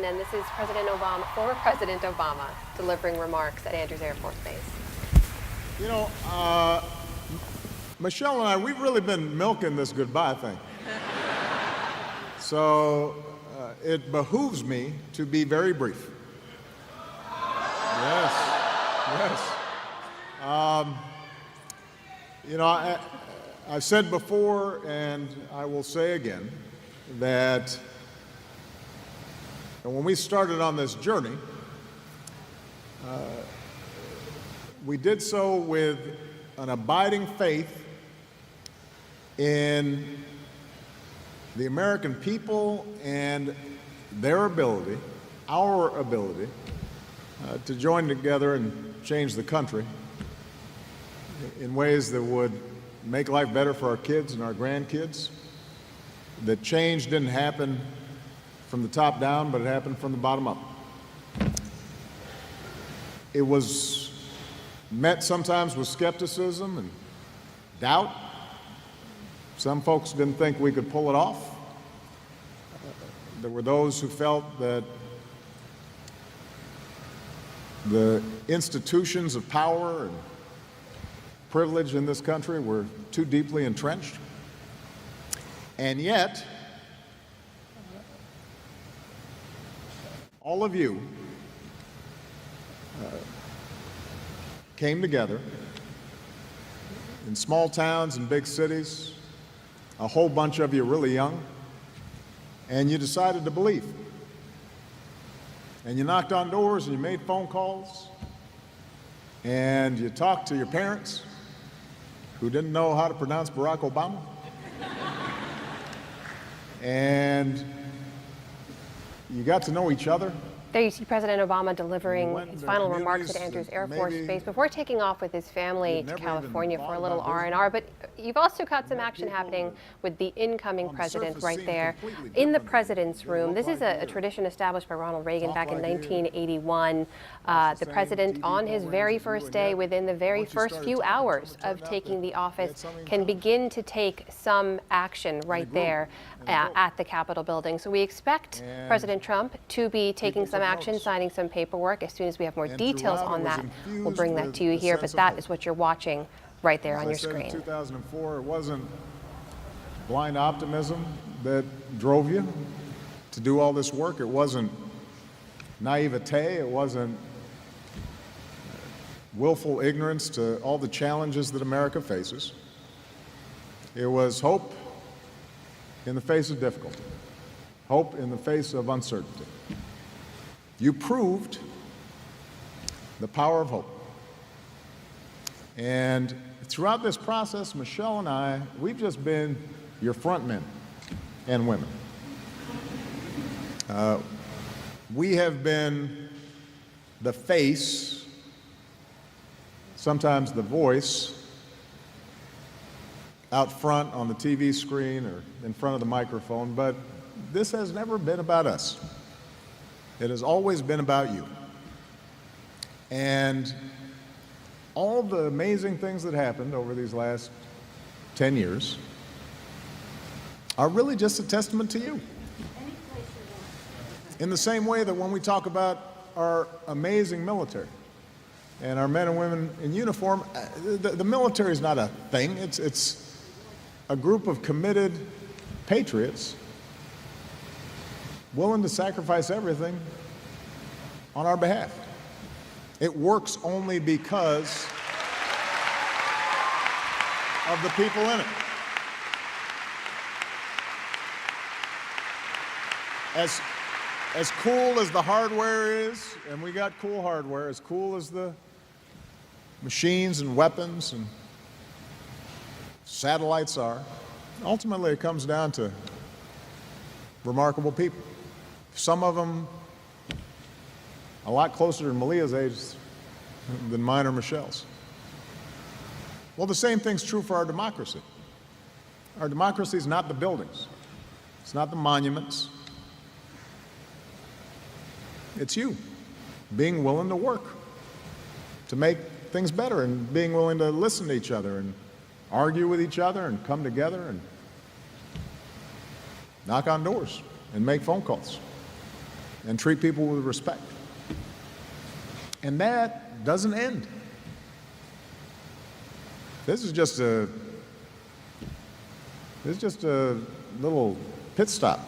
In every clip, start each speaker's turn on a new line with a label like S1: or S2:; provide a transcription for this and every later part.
S1: and this is President Obama, former President Obama, delivering remarks at Andrews Air Force Base.
S2: You know, Michelle and I, we've really been milking this goodbye thing. So it behooves me to be very brief. Yes. You know, I've said before, and I will say again, that when we started on this journey, we did so with an abiding faith in the American people and their ability, our ability, to join together and change the country in ways that would make life better for our kids and our grandkids. That change didn't happen from the top down, but it happened from the bottom up. It was met sometimes with skepticism and doubt. Some folks didn't think we could pull it off. There were those who felt that the institutions of power and privilege in this country were too deeply entrenched. And yet, all of you came together in small towns and big cities, a whole bunch of you really young, and you decided to believe. And you knocked on doors and you made phone calls and you talked to your parents who didn't know how to pronounce Barack Obama. And you got to know each other.
S1: There you see President Obama delivering his final remarks at Andrews Air Force Base before taking off with his family to California for a little R&R. But you've also got some action happening with the incoming president right there in the president's room. This is a tradition established by Ronald Reagan back in 1981. The president, on his very first day, within the very first few hours of taking the office, can begin to take some action right there at the Capitol building. So we expect President Trump to be taking some action, signing some paperwork. As soon as we have more details on that, we'll bring that to you here. But that is what you're watching right there on your screen.
S2: In 2004, it wasn't blind optimism that drove you to do all this work. It wasn't naivete. It wasn't willful ignorance to all the challenges that America faces. It was hope in the face of difficulty, hope in the face of uncertainty. You proved the power of hope. And throughout this process, Michelle and I, we've just been your front men and women. We have been the face, sometimes the voice, out front on the TV screen or in front of the microphone, but this has never been about us. It has always been about you. And all the amazing things that happened over these last 10 years are really just a testament to you. In the same way that when we talk about our amazing military and our men and women in uniform, the military is not a thing. It's a group of committed patriots willing to sacrifice everything on our behalf. It works only because of the people in it. As cool as the hardware is, and we got cool hardware, as cool as the machines and weapons and satellites are, ultimately it comes down to remarkable people. Some of them a lot closer to Malia's age than mine or Michelle's. Well, the same thing's true for our democracy. Our democracy is not the buildings. It's not the monuments. It's you being willing to work to make things better and being willing to listen to each other and argue with each other and come together and knock on doors and make phone calls. and treat people with respect. And that doesn't end. This is just a little pit stop.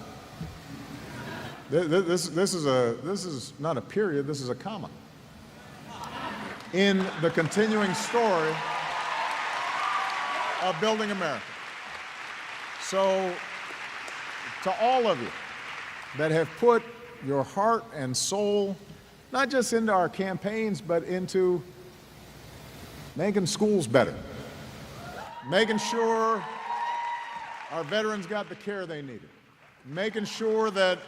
S2: This is not a period, this is a comma in the continuing story of building America. So, to all of you that have put your heart and soul, not just into our campaigns, but into making schools better, making sure our veterans got the care they needed, making sure that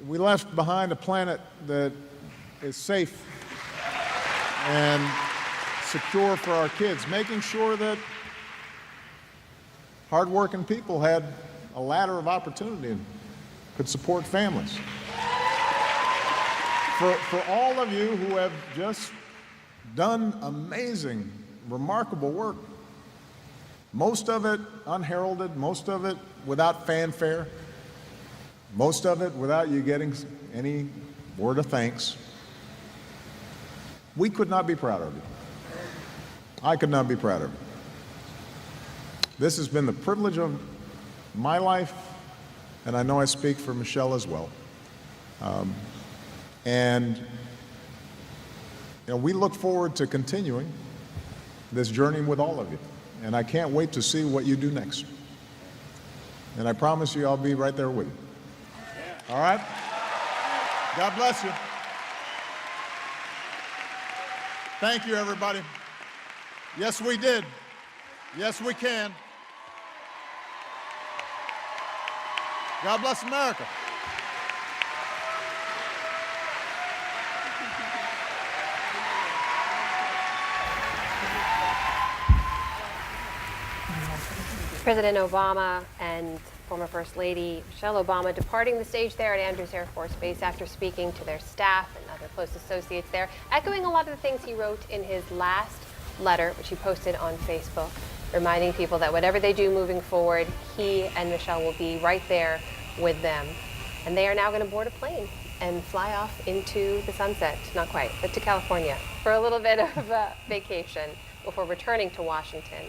S2: we left behind a planet that is safe and secure for our kids, making sure that hardworking people had a ladder of opportunity and could support families. For all of you who have just done amazing, remarkable work, most of it unheralded, most of it without fanfare, most of it without you getting any word of thanks, we could not be prouder of you. I could not be prouder of you. This has been the privilege of my life, and I know I speak for Michelle as well. And we look forward to continuing this journey with all of you. And I can't wait to see what you do next. And I promise you I'll be right there with you. All right? God bless you. Thank you, everybody. Yes, we did. Yes, we can. God bless America.
S1: President Obama and former First Lady Michelle Obama departing the stage there at Andrews Air Force Base after speaking to their staff and other close associates there, echoing a lot of the things he wrote in his last letter, which he posted on Facebook, reminding people that whatever they do moving forward, he and Michelle will be right there with them. And they are now going to board a plane and fly off into the sunset, not quite, but to California for a little bit of a vacation before returning to Washington.